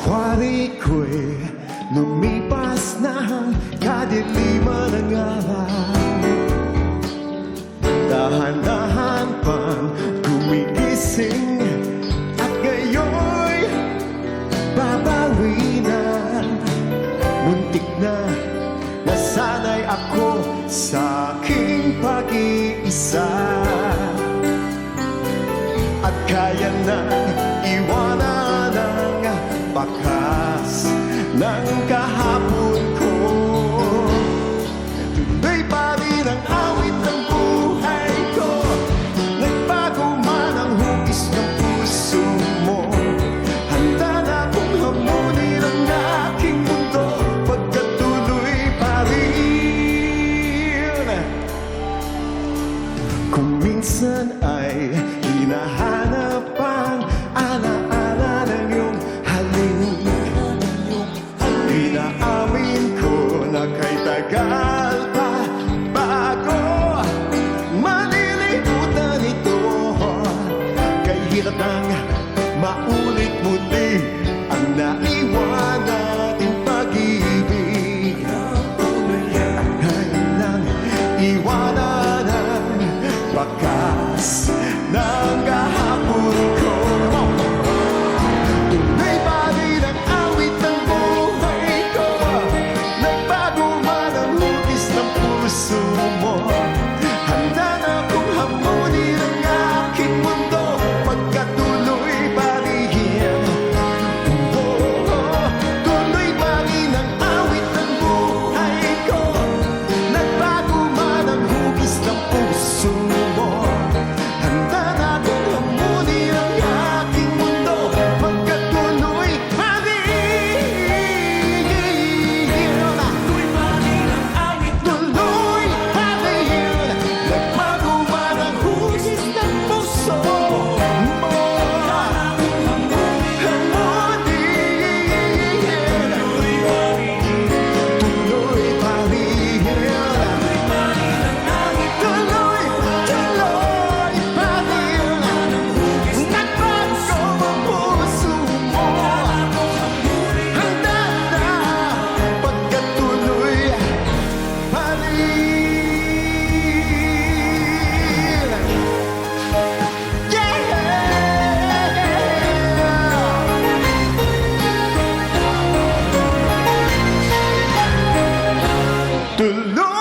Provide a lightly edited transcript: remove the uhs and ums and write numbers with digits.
Kunwari ko'y lumipas ng kadiliman ng araw, dahan-dahan pang gumigising, at ngayon'y babawi na. Muntik na nasanay ako sa aking pag-iisa, at kaya na iwanan ang bakas ng kahapon ko. Tuloy pa rin ang awit ng buhay ko, nagbago man ang hugis ng puso mo. Handa na akong hamunin ang aking mundo, pagkatuloy pa rin. Kung minsan ay hinahanap ang alaala ng iyong halik, inaamin ko na kay tagal pa bago malilimutan ito. Kay hirap nang maulit muli ang naiwan nating pag-ibig. Ngayon lang iwanan ang bakas ng kahapon ko. Tunay pa rin ang awit ng buhay ko, nagbago man ang hugis ng puso mo. Handa na akong hamunin ang aking mundo, pagkatuloy pa rin. Tuloy pa rin ang awit ng buhay ko, nagbago man ang hugis ng puso mo. Handa na akong hamunin ang aking mundo, pagkatuloy pa rin. Tuloy pa rin ang awit, tuloy pa rin. Nagbago man ang hugis ng puso mo. Tuloy pa rin. Tuloy pa rin. Nagbago ang puso mo. Handa na pagkatuloy pa rin. Tuloy